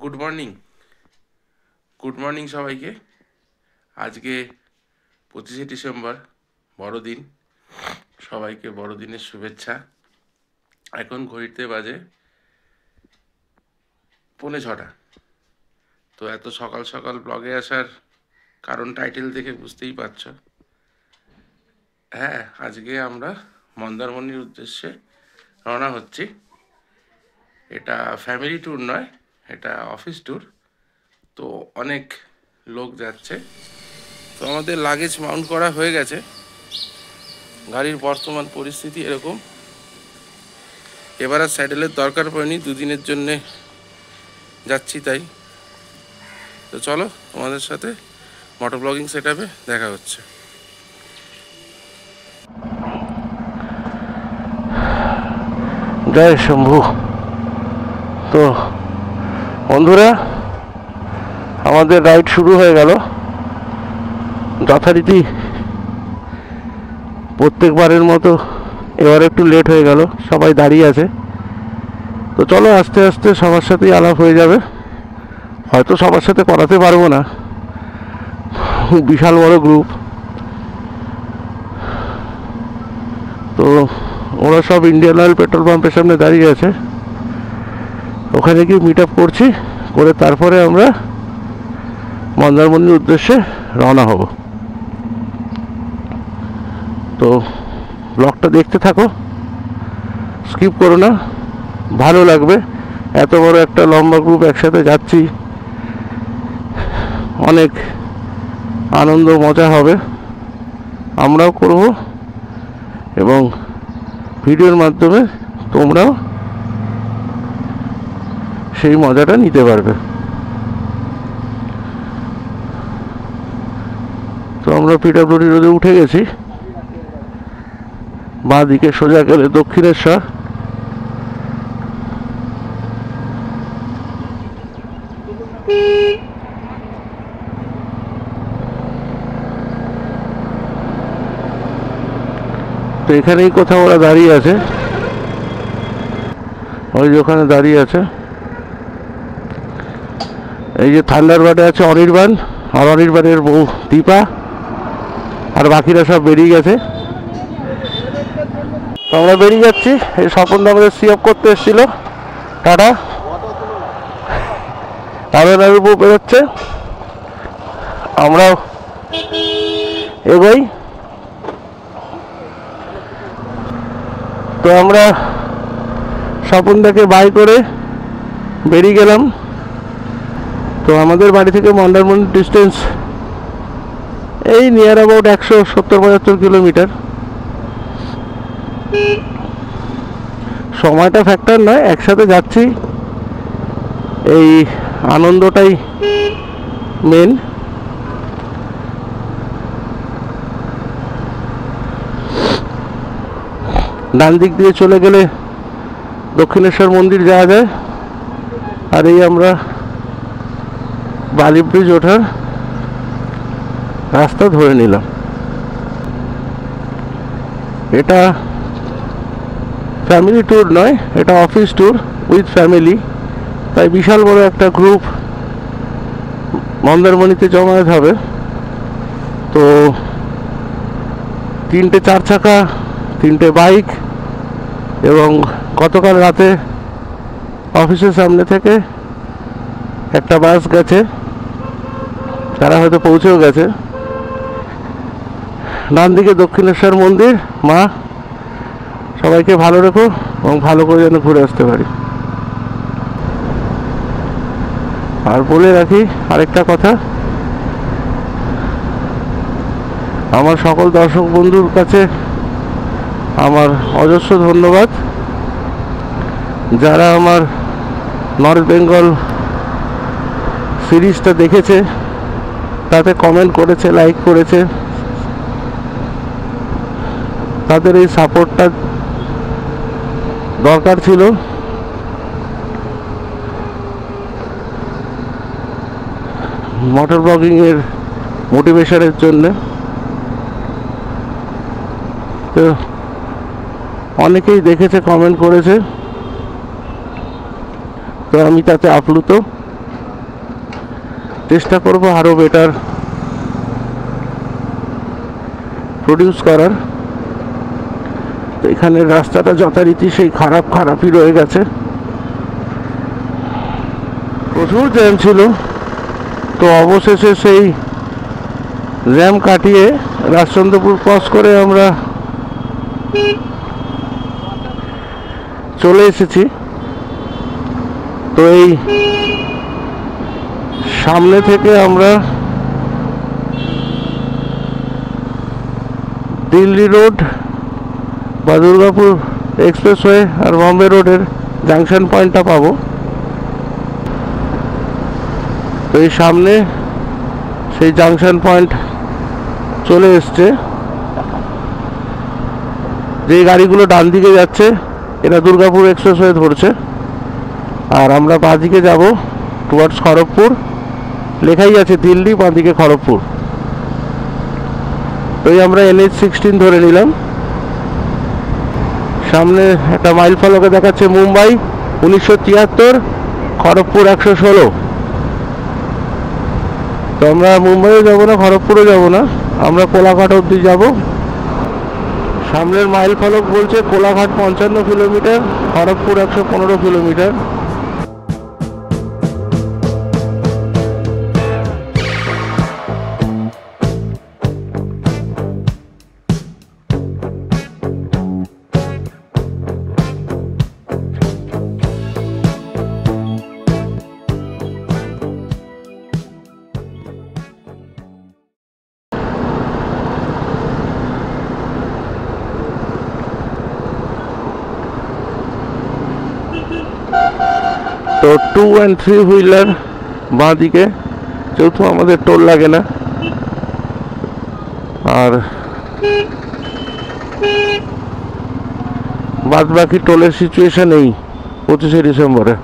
Good morning good morning সবাইকে। আজকে 25শে December, বড়দিন। সবাইকে বড়দিনের শুভেচ্ছা। এখন ঘড়িতে বাজে 5:45। তো এত সকাল সকাল ব্লগে আসার কারণ টাইটেল দেখে বুঝতেই পারছ। হ্যাঁ, আজকে আমরা মন্দারমণির উদ্দেশ্যে রওনা হচ্ছি। এটা ফ্যামিলি ট্যুর নয়, এটা অফিস ট্যুর। তো অনেক লোক যাচ্ছে। তো আমাদের লাগেজ মাউন্ট করা হয়ে গেছে। গাড়ির বর্তমান পরিস্থিতি এরকম, এবার আর স্যাডেলের দরকার পড়েনি, দুদিনের জন্যে যাচ্ছি তাই। তো চলো, তোমাদের সাথে মোটর ব্লগিং সেট আপে দেখা হচ্ছে। জয় শম্ভু। তো বন্ধুরা, আমাদের রাইড শুরু হয়ে গেল। যথারীতি প্রত্যেকবারের মতো এবার একটু লেট হয়ে গেল, সবাই দাঁড়িয়ে আছে। তো চলো, আস্তে আস্তে সবার সাথেই আলাপ হয়ে যাবে। হয়তো সবার সাথে করাতে পারবো না, বিশাল বড় গ্রুপ। তো ওরা সব ইন্ডিয়ান অয়েল পেট্রোল পাম্পের সামনে দাঁড়িয়ে আছে। ওখানে গিয়ে মিট আপ করছি, করে তারপরে আমরা মন্দারমণির উদ্দেশ্যে রওনা হব। তো ব্লগটা দেখতে থাকো, স্কিপ করো না, ভালো লাগবে। এত বড় একটা লম্বা গ্রুপ একসাথে যাচ্ছি, অনেক আনন্দ মজা হবে, আমরাও করব এবং ভিডিওর মাধ্যমে তোমরাও সেই মজাটা নিতে পারবে। তো আমরা পিডাব্লিউডি রোডে উঠে গেছি। বাঁ দিকে সোজা গেলে দক্ষিণেশ্বর। তো এখানেই কোথাও ওরা দাঁড়িয়ে আছে, ওই যে ওখানে দাঁড়িয়ে আছে। এই যে থান্ডারবার্ডে আছে অনির্বাণ, আর অনির্বাণের বউ দীপা, আর বাকিরা সব বেরিয়ে গেছে। তো আমরা বেরিয়ে যাচ্ছি। এই স্বপনদা আমাদের সি অফ করতে এসেছিল। টাটা। তামিলনাড়ুর উপর বেরোচ্ছে, আমরাও এগোই। তো আমরা স্বপনদাকে বাই করে বেরিয়ে গেলাম। তো আমাদের বাড়ি থেকে মন্দারমণির ডিস্টেন্স এই নিয়ার অ্যাবাউট 170-75 কিলোমিটার। সময়টা ফ্যাক্টর নয়, একসাথে যাচ্ছি, এই আনন্দটাই মেন। ডান দিক দিয়ে চলে গেলে দক্ষিণেশ্বর মন্দির যাওয়া যায়। আর এই আমরা বালি ব্রিজ ওঠার রাস্তা ধরে নিলাম। এটা ফ্যামিলি ট্যুর নয়, এটা অফিস ট্যুর উইথ ফ্যামিলি। তাই বিশাল বড় একটা গ্রুপ মন্দারমণিতে জমায়েত হবে। তো 3টে 4 চাকা, 3টে বাইক, এবং গতকাল রাতে অফিসের সামনে থেকে একটা বাস গেছে, তারা হয়তো পৌঁছেও গেছে। ডান দিকে দক্ষিণেশ্বর মন্দির। মা সবাইকে ভালো রেখো এবং ভালো করে যেন ঘুরে আসতে পারি। আর বলে রাখি আরেকটা কথা, আমার সকল দর্শক বন্ধুর কাছে আমার অজস্র ধন্যবাদ, যারা আমার নর্থ বেঙ্গল সিরিজটা দেখেছে, তাতে কমেন্ট করেছে, লাইক করেছে। তাদের এই সাপোর্টটা দরকার ছিল। মোটর ব্লগিংয়ের মোটিভেশনের জন্য। তো অনেকেই দেখেছে, কমেন্ট করেছে, তো আমি তাতে আপ্লুত। চেষ্টা করব আরও বেটার প্রডিউস করার। তো এখানে রাস্তাটা যথারীতি সেই খারাপই রয়ে গেছে, প্রচুর জ্যাম ছিল। তো অবশেষে সেই জ্যাম কাটিয়ে রাজচন্দ্রপুর ক্রস করে আমরা চলে এসেছি। তো এই সামনে থেকে আমরা দিল্লি রোড বা দুর্গাপুর এক্সপ্রেসওয়ে আর বম্বে রোডের জাংশন পয়েন্টটা পাবো। তো এই সামনে সেই জাংশন পয়েন্ট চলে এসছে। যে গাড়িগুলো ডান দিকে যাচ্ছে এরা দুর্গাপুর এক্সপ্রেসওয়ে ধরছে, আর আমরা বাঁ দিকে যাব টুয়ার্ডস খড়গপুর। লেখাই আছে দিল্লি, বাঁ দিকে খড়গপুর। তো আমরা NH-16 ধরে নিলাম। সামনে একটা মাইল ফলকে দেখাচ্ছে মুম্বাই 1973, খড়গপুর 116। তো আমরা মুম্বাইও যাব না, খড়গপুরও যাব না, আমরা কোলাঘাট অবধি যাব। সামনের মাইল ফলক বলছে কোলাঘাট 55 কিলোমিটার, খড়গপুর 115 কিলোমিটার। তো 2 and 3 হুইলার বাঁ দিকে, যেহেতু আমাদের টোল লাগে না। আর বাদ বাকি টোলের সিচুয়েশন এই 25শে ডিসেম্বরে।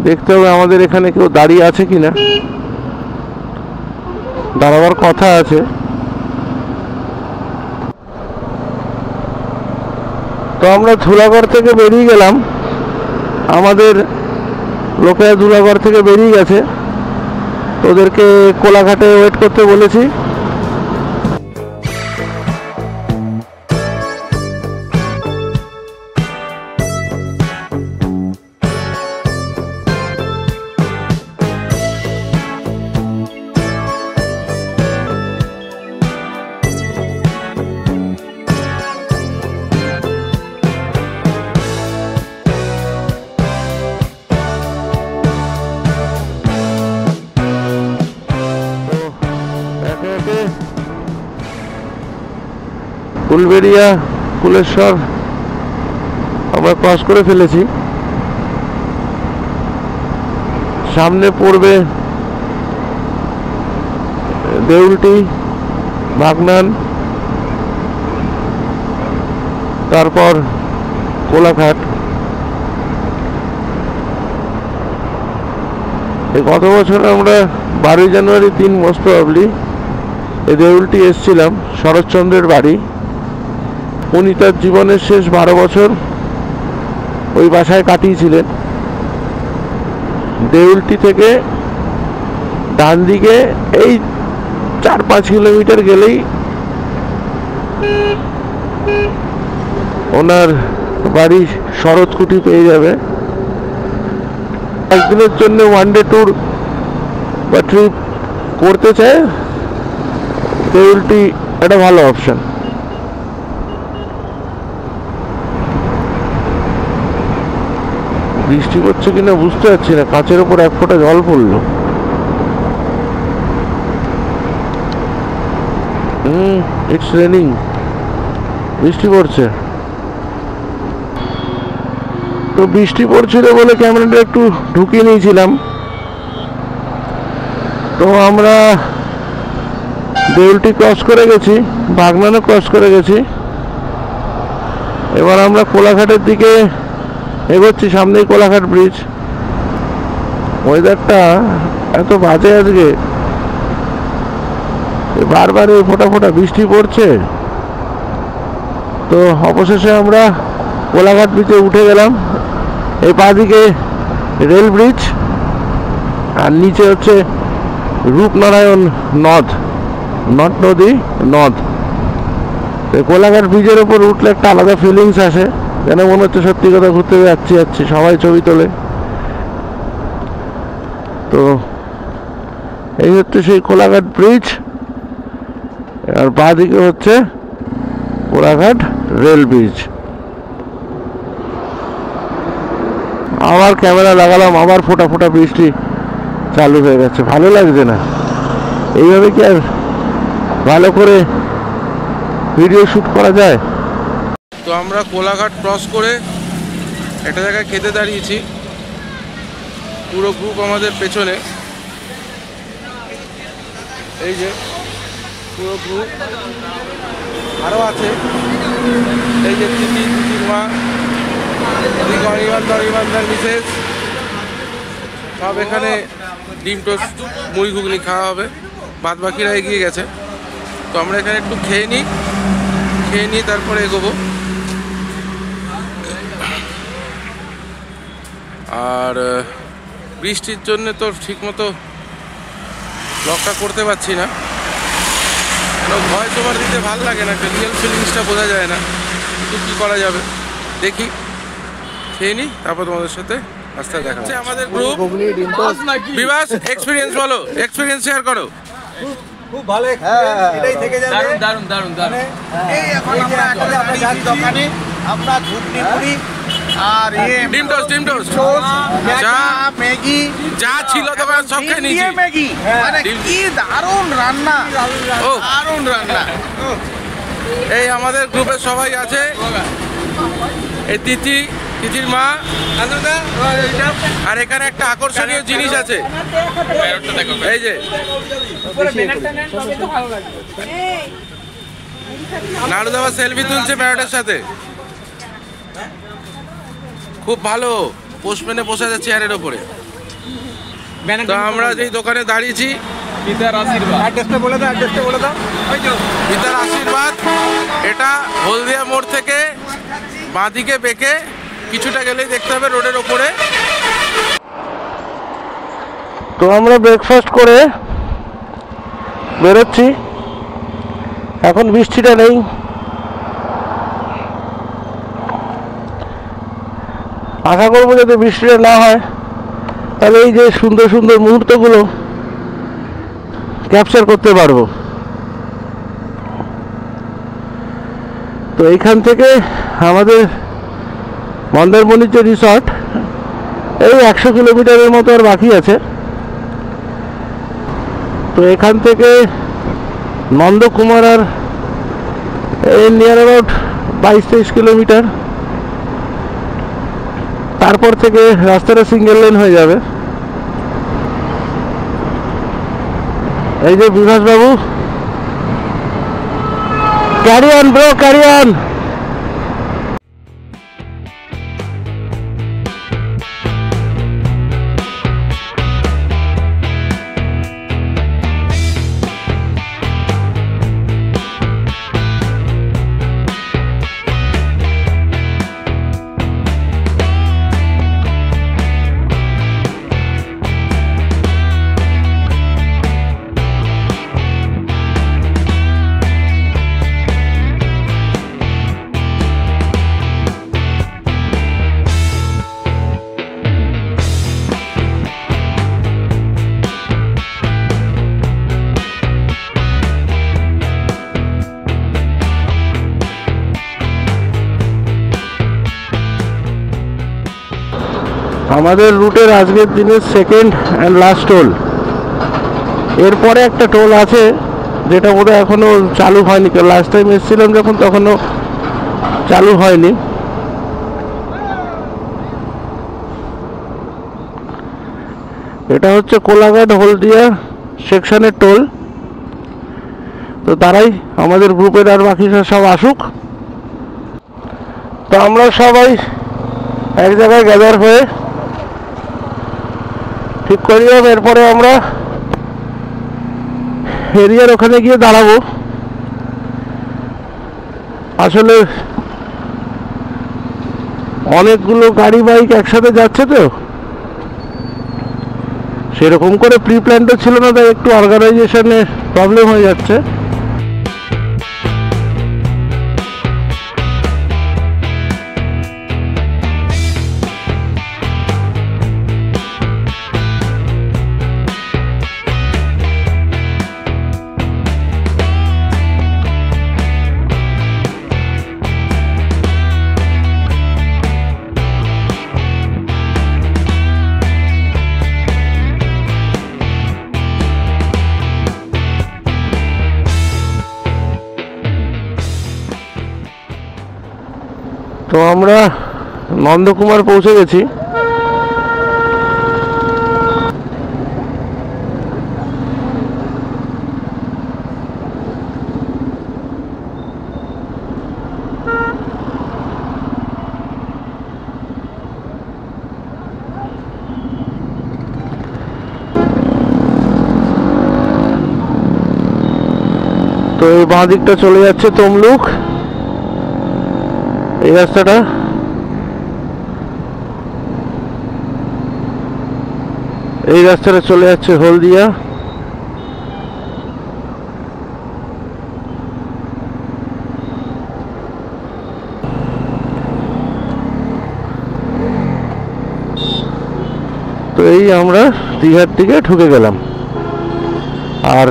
দেখতে হবে আমাদের এখানে কেউ দাঁড়িয়ে আছে কিনা, দাঁড়াবার কথা আছে। তো আমরা ধুলাগড় থেকে বেরিয়ে গেলাম, আমাদের লোকেরা ধুলাগড় থেকে বেরিয়ে গেছে। ওদেরকে কোলাঘাটে ওয়েট করতে বলেছি। ফুলবেড়িয়া, ফুলেশ্বর আমরা ক্রস করে ফেলেছি। সামনে পড়বে দেউলটি, বাগনান, তারপর কোলাঘাট। এই গত বছর আমরা 12 জানুয়ারি 3 মোস্ট প্রবাবলি এই দেউলটি এসেছিলাম, শরৎচন্দ্রের বাড়ি। উনি তার জীবনের শেষ 12 বছর ওই বাসায় কাটিয়েছিলেন। দেউলটি থেকে ডান দিকে এই 4-5 কিলোমিটার গেলেই ওনার বাড়ি শরৎকুটি পেয়ে যাবে। একদিনের জন্য ওয়ানডে ট্যুর বা ট্রিপ করতে চায়, দেউলটি একটা ভালো অপশন। বৃষ্টি পড়ছে কিনা বুঝতে পারছি না, কাঁচের ওপর এক ফোঁটা জল পড়লো। ইটস রেনিং, বৃষ্টি পড়ছে। তো বৃষ্টি পড়ছিল বলে ক্যামেরাটা একটু ঢুকিয়ে নিয়েছিলাম। তো আমরা দেউলটি ক্রস করে গেছি, বাগনানও ক্রস করে গেছি। এবার আমরা কোলাঘাটের দিকে এগোচ্ছি, সামনেই কোলাঘাট ব্রিজ। ওয়েদারটা এত বাজে আজকে, বারবার এই ফোঁটা ফোঁটা বৃষ্টি পড়ছে। তো অবশেষে আমরা কোলাঘাট ব্রিজে উঠে গেলাম। এই বাঁ দিকে রেল ব্রিজ, আর নিচে হচ্ছে রূপনারায়ণ নদ নদী নদ। কোলাঘাট ব্রিজের ওপর উঠলে একটা আলাদা ফিলিংস আসে, যেন মনে হচ্ছে সত্যি কথা ঘুরতে যাচ্ছি, সবাই ছবি তোলে। তো এই হচ্ছে সেই কোলাঘাট ব্রিজ, আর বাঁ দিকে হচ্ছে কোলাঘাট রেল ব্রিজ। আবার ক্যামেরা লাগালাম, আবার ফোটা ফোটা বৃষ্টি চালু হয়ে গেছে, ভালো লাগছে না। এইভাবে কি আর ভালো করে ভিডিও শ্যুট করা যায়? তো আমরা কোলাঘাট ক্রস করে একটা জায়গায় খেতে দাঁড়িয়েছি, পুরো গ্রুপ আমাদের পেছনে। এই যে পুরো গ্রুপ আরও আছে, এই যে তিতির মা, অনিবান্ধার মিসেস, সব এখানে ডিম টোস্ট মুড়ি ঘুগনি খাওয়া হবে, বাদ বাকিরা এগিয়ে গেছে। তো আমরা এখানে একটু খেয়ে নিই তারপরে এগোবো। আর বৃষ্টির জন্য তো ঠিকমতো ব্লগটা করতে পারছি না, কেন ভয়েস ওভার দিতে ভালো লাগে না, রিয়েল ফিলিংসটা বোঝা যায় না, কিন্তু কী করা যাবে, দেখি খেয়ে নিই, তারপর তোমাদের সাথে আস্তে দেখা হচ্ছে। আমাদের গ্রুপ বিভাস, এক্সপিরিয়েন্স বলো, এক্সপিরিয়েন্স শেয়ার করো। খুব ভালো এটাই থেকে যাবে, দারুণ এই এখন আমরা একটা যাচ্ছি দোকানে, আমরা ঘুগনি মুড়ি আর ডিম টোস্ট চা ম্যাগি যা ছিল দোকান সব খেয়ে নিয়েছি। ম্যাগি মানে কি দারুণ রান্না, দারুণ রান্না। এই আমাদের গ্রুপের সবাই আছে, এই তিতির মা, আর এখানে একটা আকর্ষণীয় জিনিস আছে, এই যে নাড়ুদাবা সেলফি তুলছে প্যারটের সাথে, খুব ভালো পোস্টম্যানে বসে আছে চেয়ারের ওপরে। তো আমরা যেই দোকানে দাঁড়িয়েছি, পিতার আশীর্বাদ, এটা হলদিয়া মোড় থেকে বাঁদিকে বেঁকে কিছুটা গেলেই দেখতে হবে রোডের ওপরে। তো আমরা ব্রেকফাস্ট করে বেরোচ্ছি, এখন বৃষ্টিটা নেই। আশা করবো যাতে বৃষ্টিটা না হয়, তাহলে এই যে সুন্দর সুন্দর মুহূর্তগুলো ক্যাপচার করতে পারবো। তো এইখান থেকে আমাদের মন্দারমণির যে রিসর্ট, এই 100 কিলোমিটারের মতো আর বাকি আছে। তো এখান থেকে নন্দকুমার আর নিয়ার অ্যাবাউট 22-23 কিলোমিটার, তারপর থেকে রাস্তাটা সিঙ্গেল লেন হয়ে যাবে। এই যে বিভাস বাবু, carry on bro, carry on. আমাদের রুটের আজকের দিনের সেকেন্ড অ্যান্ড লাস্ট টোল। এরপরে একটা টোল আছে যেটা বোধহয় এখনও চালু হয়নি, লাস্ট টাইম এসেছিলাম যখন তখনও চালু হয়নি। এটা হচ্ছে কোলাঘাট হলদিয়া সেকশনের টোল। তো তারাই আমাদের গ্রুপের আর বাকি সব আসুক, তো আমরা সবাই এক জায়গায় গ্যাদার হয়ে ঠিক করি। এরপরে আমরা এরিয়ার ওখানে গিয়ে দাঁড়াবো। আসলে অনেকগুলো গাড়ি বাইক একসাথে যাচ্ছে, তো সেরকম করে প্রি প্ল্যানটা ছিল না, তাই একটু অর্গানাইজেশনে প্রবলেম হয়ে যাচ্ছে। তো আমরা নন্দকুমার পৌঁছে গেছি। তো এই বাঁ দিকটা চলে যাচ্ছে তমলুক, এই রাস্তাটা। এই রাস্তাটা চলে যাচ্ছে হলদিয়া। তো এই আমরা দীঘার দিকে ঢুকে গেলাম, আর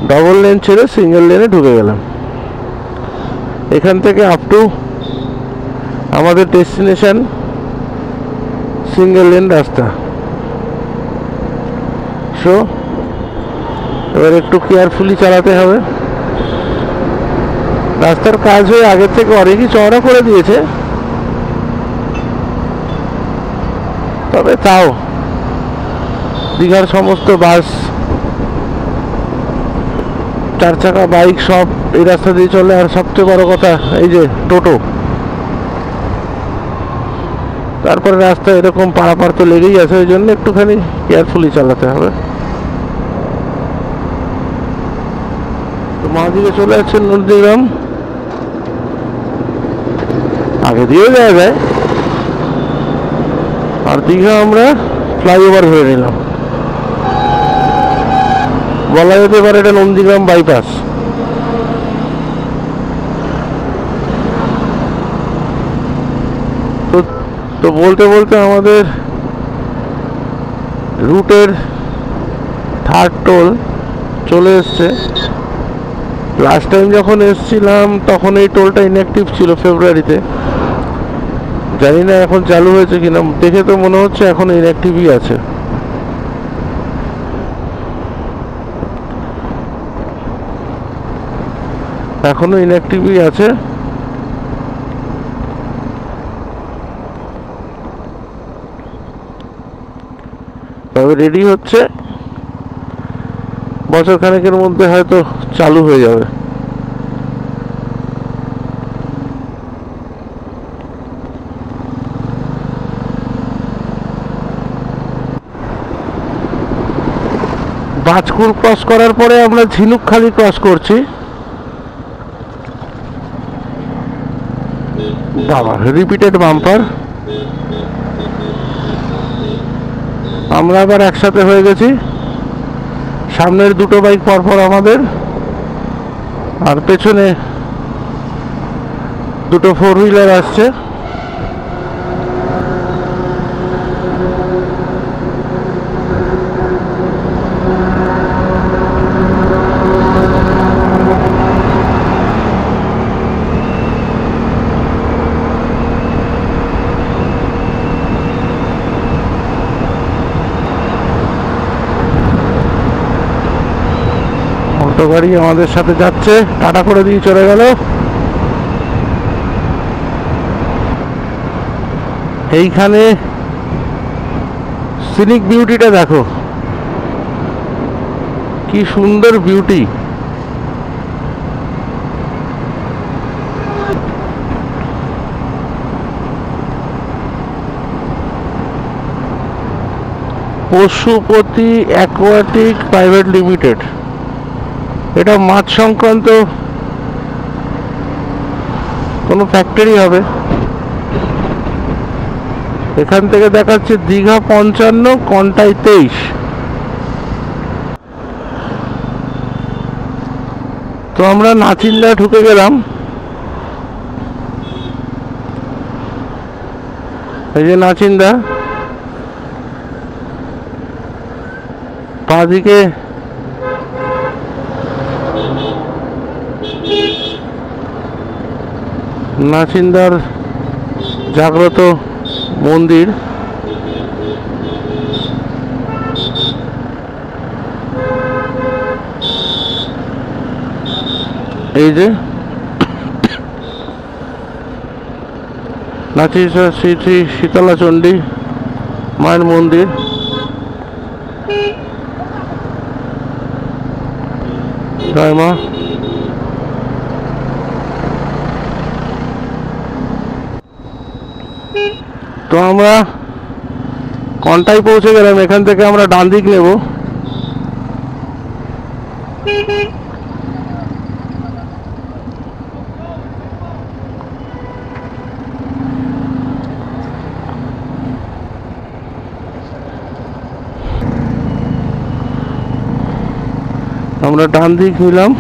ডবল লেন ছেড়ে সিঙ্গেল লেনে ঢুকে গেলাম। এখান থেকে আপ টু আমাদের ডেস্টিনেশন সিঙ্গেল লেন রাস্তা। সো এবার একটু কেয়ারফুলি চালাতে হবে। রাস্তার কাজ হয়ে আগের থেকে অনেকই চওড়া করে দিয়েছে, তবে তাও দীঘার সমস্ত বাস, 4 চাকা, বাইক সব এই রাস্তা দিয়ে চলে। আর সবচেয়ে বড় কথা এই যে টোটো, তারপরে রাস্তা এরকম পারাপার তো লেগেই আছে, ওই জন্য একটুখানি কেয়ারফুলি চালাতে হবে। তো মা দিকে চলে যাচ্ছে নন্দীগ্রাম, আগে দিয়েও যাওয়া যায়। আর দীঘা আমরা ফ্লাইওভার ধরে নিলাম, বলা যেতে পারে এটা নন্দীগ্রাম বাইপাস। তো বলতে বলতে আমাদের রুটের 3rd টোল চলে এসছে। লাস্ট টাইম যখন এসছিলাম তখন এই টোলটা ইনঅ্যাক্টিভ ছিল ফেব্রুয়ারিতে, জানি না এখন চালু হয়েছে কিনা, দেখে তো মনে হচ্ছে এখন ইনঅ্যাক্টিভই আছে। এখনো ইনঅ্যাক্টিভই আছে। তবে রেডি হচ্ছে, বছর খানেকের মধ্যে হয়তো চালু হয়ে যাবে। বাজকুল ক্রস করার পরে আমরা ঝিনুকখালি ক্রস করছি। বাবা, রিপিটেড বাম্পার। আমরা আবার একসাথে হয়ে গেছি, সামনের দুটো বাইক পরপর আমাদের, আর পেছনে দুটো 4 হুইলার আসছে। অটো গাড়ি আমাদের সাথে যাচ্ছে, টাটা করে দিয়ে চলে গেল। এইখানে সিনিক বিউটিটা দেখো, কি সুন্দর beauty. Pashupati aquatic private limited, এটা মাছ সংক্রান্ত কোনো ফ্যাক্টরি হবে। এখান থেকে দেখাচ্ছে দীঘা 55, কন্টাই 23। তো আমরা নাচিন্দা ঢুকে গেলাম। এই যে নাচিন্দা, বাঁদিকে নাচিন্দার জাগ্রত মন্দির। এই যে নাচিন্দা শ্রী শ্রী শীতলা চণ্ডী মায়ের মন্দির। জয় মা। তো আমরা কন্টাই পৌঁছে গেলাম। এখান থেকে আমরা ডান দিক নেব। আমরা ডান দিক নিলাম।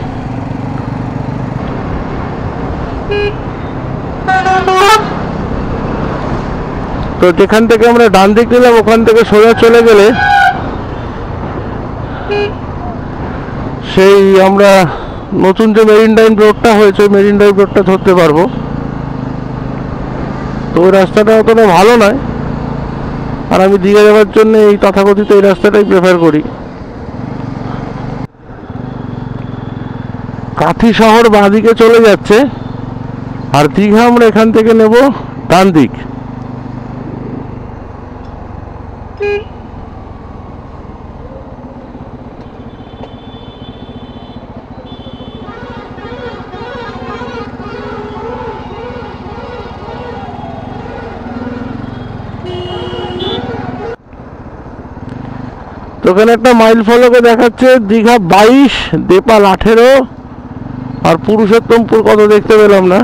তো যেখান থেকে আমরা ডান দিক নিলাম ওখান থেকে সোজা চলে গেলে সেই আমরা নতুন যে মেরিন ড্রাইভ রোডটা হয়েছে মেরিন ড্রাইভ রোডটা ধরতে পারবো। তো ওই রাস্তাটা অতটা ভালো নয়, আর আমি দীঘা যাওয়ার জন্য এই তথাকথিত এই রাস্তাটাই প্রেফার করি। কাথি শহর বাঁদিকে চলে যাচ্ছে, আর দীঘা আমরা এখান থেকে নেব ডান দিক। তো ওখানে একটা মাইল ফলকে দেখাচ্ছে দীঘা 22, দেপাল 18, আর পুরুষোত্তমপুর কত দেখতে পেলাম না।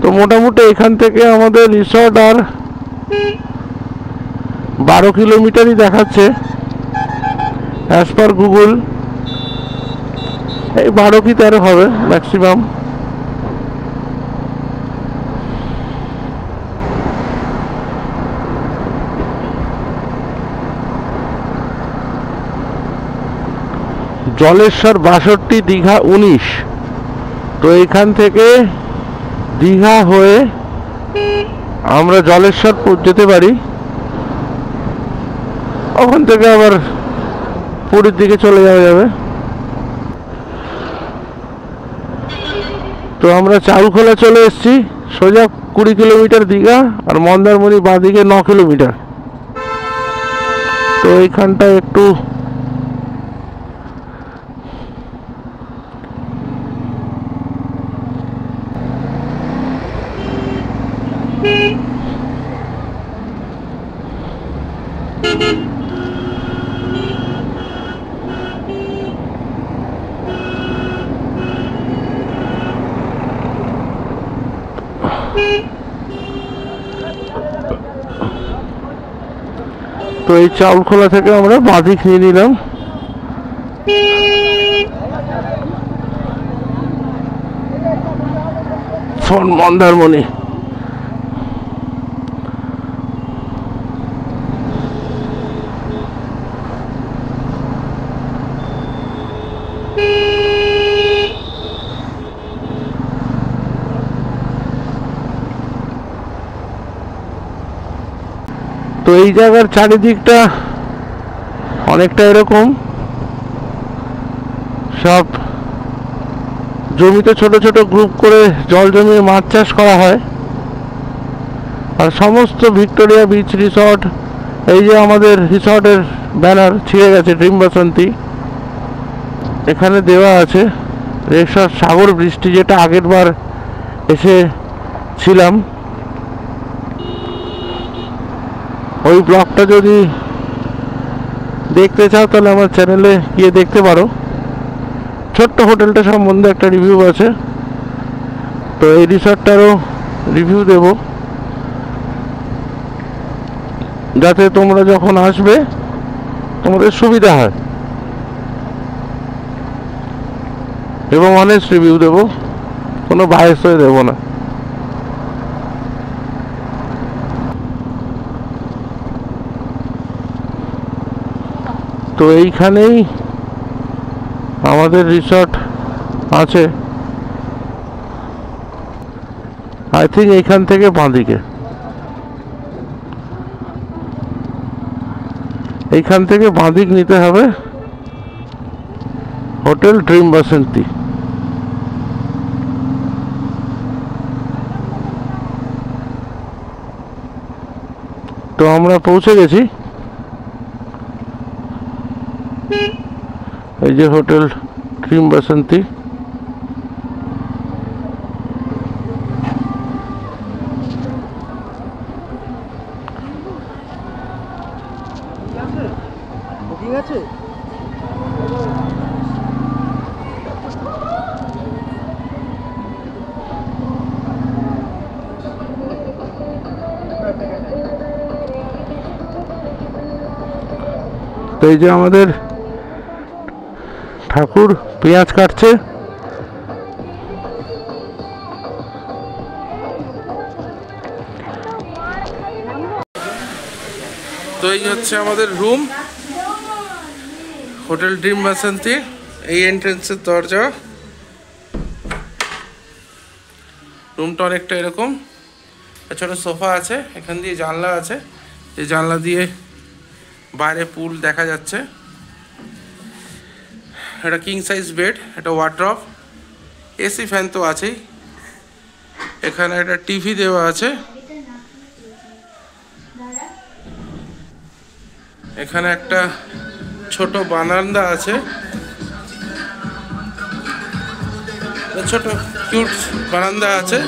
তো মোটামুটি এখান থেকে আমাদের রিসর্ট আর 12 কিলোমিটারই দেখাচ্ছে অ্যাজ পার গুগল। এই 12 কি 13 হবে ম্যাক্সিমাম। জলেশ্বর 62, দীঘা 19। তো এখান থেকে দীঘা হয়ে আমরা জলেশ্বর যেতে পারি, ওখান থেকে আবার পুরীর দিকে চলে যাওয়া যাবে। তো আমরা চারুখোলা চলে এসেছি, সোজা 20 কিলোমিটার দীঘা, আর মন্দারমণি বাঁদিকে 9 কিলোমিটার। তো এইখানটা একটু তো এই চাউলখোলা থেকে আমরা বাঁদিক নিয়ে নিলাম। ফোন মন্দারমণি। তো এই জায়গার চারিদিকটা অনেকটা এরকম, সব জমিতে ছোট ছোট গ্রুপ করে জল জমিয়ে মাছ চাষ করা হয়। আর সমস্ত ভিক্টোরিয়া বিচ রিসর্ট, এই যে আমাদের রিসর্টের ব্যানার ছিঁড়ে গেছে ড্রিম বাসন্তী, এখানে দেওয়া আছে রিসর্ট সাগর বৃষ্টি, যেটা আগের বার এসে ছিলাম। ওই ব্লগটা যদি দেখতে চাও তাহলে আমার চ্যানেলে গিয়ে দেখতে পারো। ছোট্ট হোটেলটা সম্বন্ধে একটা রিভিউ আছে, তো এই রিসর্টটারও রিভিউ দেব। যাতে তোমরা যখন আসবে তোমাদের সুবিধা হয়, এবং অনেস্ট রিভিউ দেবো, কোনো বায়াস হয়ে দেবো না। তো এইখানেই আমাদের রিসর্ট আছে। আই থিঙ্ক এইখান থেকে বাঁদিকে, এইখান থেকে বাঁদিক নিতে হবে, হোটেল ড্রিম বাসন্তী। তো আমরা পৌঁছে গেছি, এই যে হোটেল ড্রিম বাসন্তী। ঠিক আছে। তো এই যে আমাদের ঠাকুর পেঁয়াজ কাটছে। তো এই হচ্ছে আমাদের রুম, হোটেল ড্রিম বাসন্তী। এই এন্ট্রেন্সের দরজা। রুমটা অনেকটা এরকম, ছোট সোফা আছে, এখান দিয়ে জানলা আছে, এই জানলা দিয়ে বাইরে পুল দেখা যাচ্ছে। এটা কিং সাইজ বেড, এটা ওয়ার্ড্রপ, এসি ফ্যান তো আছেই। এখানে একটা টিভি দেওয়া আছে। এখানে একটা ছোট বারান্দা আছে, ছোট কিউট বারান্দা আছে,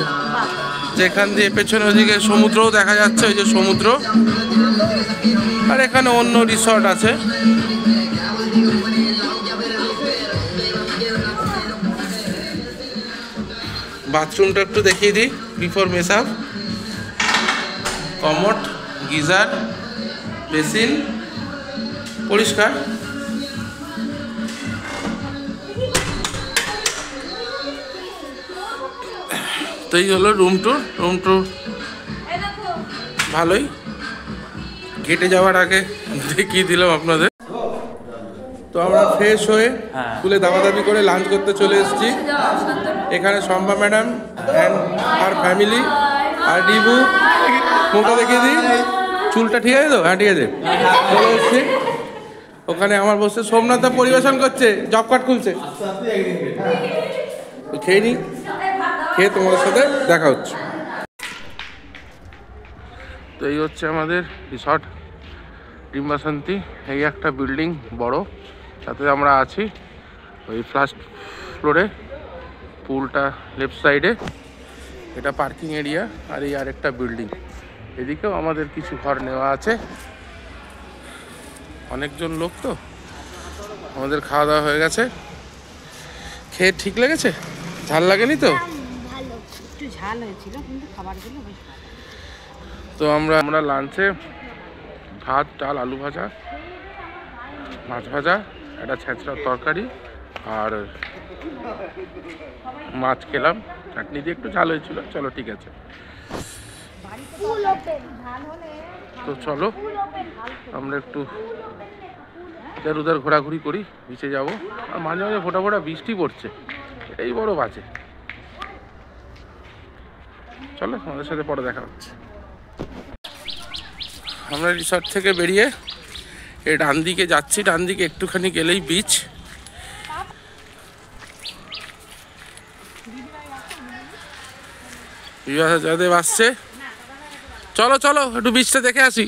যেখান দিয়ে পেছনে ওদিকে সমুদ্রও দেখা যাচ্ছে, ওই যে সমুদ্র। আর এখানে অন্য রিসর্ট আছে। বাথরুমটা একটু দেখিয়ে দিই, বিফোর মেসআপ, কমোড, গিজার, বেসিন, পরিষ্কার। তো এই হলো রুম টুর ভালোই। গেটে যাওয়ার আগে দেখিয়ে দিলাম আপনাদের। তো আমরা ফ্রেশ হয়ে স্কুলে দাবাদাবি করে লাঞ্চ করতে চলে এসেছি। এখানে শম্পা ম্যাডাম অ্যান্ড আর ফ্যামিলি, আর ডিবু, মুখটা দেখিয়ে দিই, চুলটা ঠিক আছে তো? হ্যাঁ ঠিক আছে, চলে এসেছি। ওখানে আমার বসে সোমনাথ পরিবেশন করছে, জব কার্ড খুলছে। খেয়ে নি, খেয়ে তোমাদের সাথে দেখা হচ্ছে। তো এই হচ্ছে আমাদের রিসর্ট ড্রিম বাসন্তী। এই একটা বিল্ডিং বড়, তাতে আমরা আছি ওই ফার্স্ট ফ্লোরে। পুলটা লেফট সাইডে, এটা পার্কিং এরিয়া। আর এই আরেকটা বিল্ডিং, এদিকেও আমাদের কিছু ঘর নেওয়া আছে। অনেকজন লোক তো, আমাদের খাওয়া দাওয়া হয়ে গেছে। খেয়ে ঠিক লেগেছে? ঝাল লাগেনি তো? ভালো, একটু ঝাল হয়েছিল কিন্তু খাবারগুলো বেশ ভালো। তো আমরা লাঞ্চে ভাত, ডাল, আলু ভাজা, মাছ ভাজা, একটা ছেঁচড়ার তরকারি আর মাছ খেলাম। চাটনি দিয়ে একটু ঝাল হয়েছিল, চলো ঠিক আছে। তো চলো আমরা একটু ইধার উধার ঘোরাঘুরি করি, বিচে যাব। আর মাঝে মাঝে ফোটা ফোটা বৃষ্টি পড়ছে, এটাই বড় বাজে। চলো আমাদের সাথে পরে দেখা হচ্ছে। আমরা রিসর্ট থেকে বেরিয়ে এই ডান দিকে যাচ্ছি। ডান দিকে একটুখানি গেলেই বিচ। বিবাহদেব আসছে, চলো চলো একটু বিচটা দেখে আসি।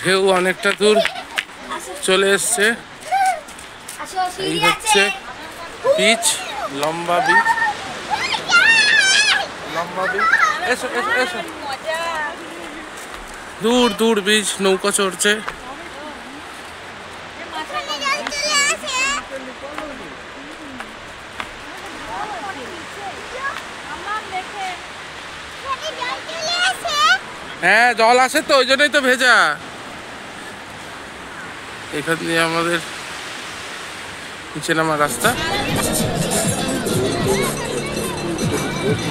ঢেউ অনেকটা দূর চলে এসছে। এই হচ্ছে বিচ, লম্বা বিচ, লম্বা বিচ। এসো এসো এসো, দূর দূর বিচ, নৌকা চড়ছে। হ্যাঁ জল আসে তো, ওই জন্যই তো ভেজা। এখান দিয়ে আমাদের নিচে নামার রাস্তা।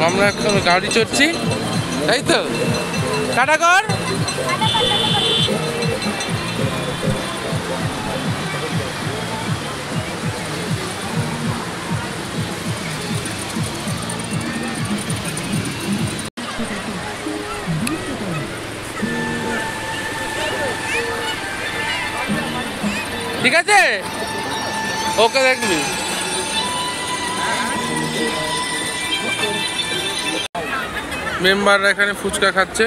আমরা এখন গাড়ি চড়ছি, তাই তো? টাটা কর। ঠিক আছে, ওকে দেখবি। মেম্বাররা এখানে ফুচকা খাচ্ছে,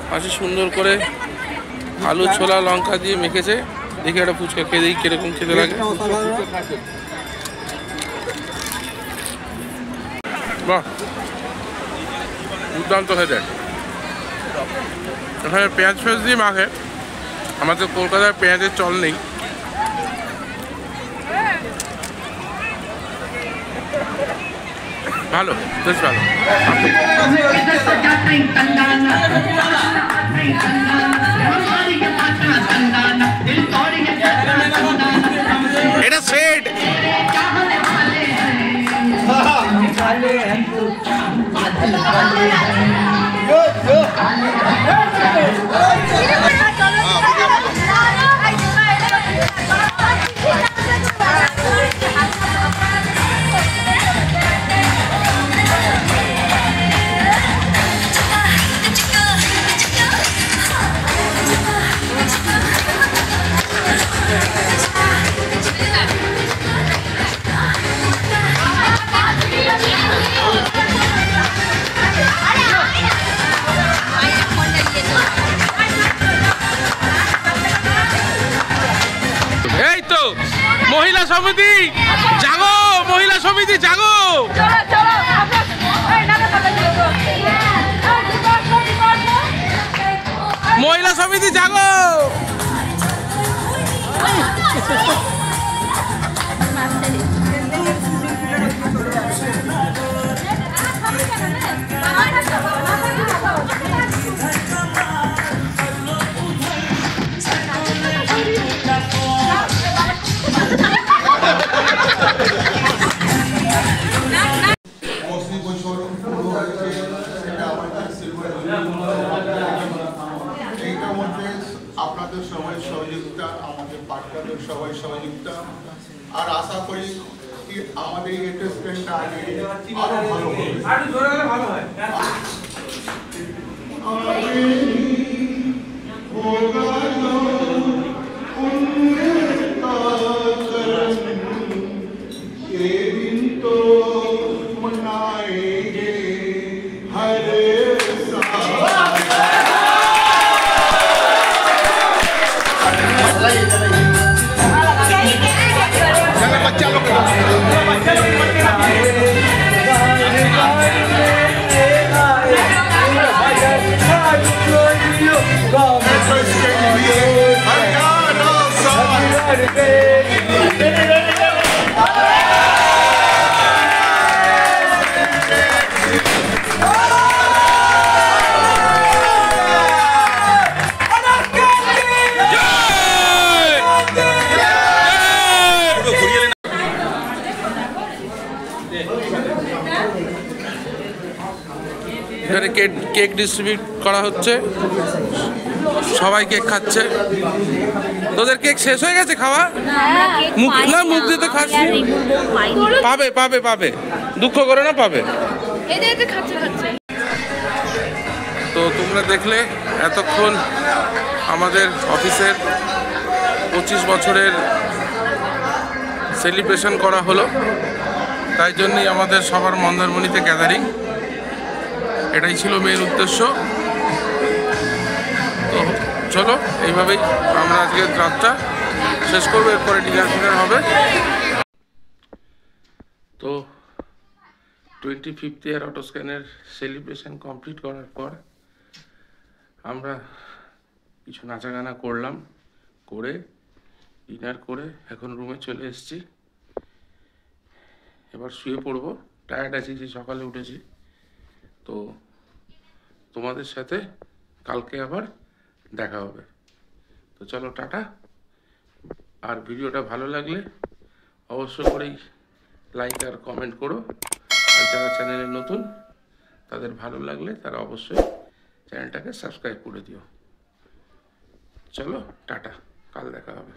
পাশে সুন্দর করে আলু ছোলা লঙ্কা দিয়ে মেখেছে। দেখি একটা ফুচকা খেয়ে দেখি কিরকম খেতে লাগে। বাহ, দুর্দান্ত খেতে। এখানে পেঁয়াজ ফেঁয়াজ দিয়ে মাখে, আমাদের কলকাতায় পেঁয়াজের চল নেই। ভালো, বেশ ভালো। এটা সেট। এই তো মহিলা সমিতি জাগো, মহিলা সমিতি জাগো। মহিলা সমিতি জাগো। আপনাদের সবাই সহযোগিতা, আমাদের পার্টনারদের সবাই সহযোগিতা, আর আশা করি কি আমাদের এই টেস্টটা আগে আরো ভালো হবে। এখানে কেক ডিস্ট্রিবিউট করা হচ্ছে, সবাই কেক খাচ্ছে। তোদের কেক শেষ হয়ে গেছে খাওয়া? মুখ না, মুখ দিয়ে তো খাচ্ছি। পাবে পাবে পাবে, দুঃখ করে না, পাবে। তো তোমরা দেখলে এতক্ষণ আমাদের অফিসের 25 বছরের সেলিব্রেশন করা হলো। তাই জন্যই আমাদের সবার মন্দারমণিতে গ্যাদারিং, এটাই ছিল মেন উদ্দেশ্য। তো চলো, এইভাবেই আমরা আজকের রাতটা শেষ করবো, এরপরে ডিনার হবে। তো 25th ইয়ার অটোস্ক্যানের সেলিব্রেশন কমপ্লিট করার পর আমরা কিছু নাচা গানা করলাম, করে ডিনার করে এখন রুমে চলে এসেছি। এবার শুয়ে পড়বো, টায়ার্ড আছি, যে সকালে উঠেছি। তো তোমাদের সাথে কালকে আবার দেখা হবে। তো চলো টাটা। আর ভিডিওটা ভালো লাগলে অবশ্য করেই লাইক আর কমেন্ট করো। আর যারা চ্যানেলে নতুন তাদের ভালো লাগলে তারা অবশ্যই চ্যানেলটাকে সাবস্ক্রাইব করে দিও। চলো টাটা, কাল দেখা হবে।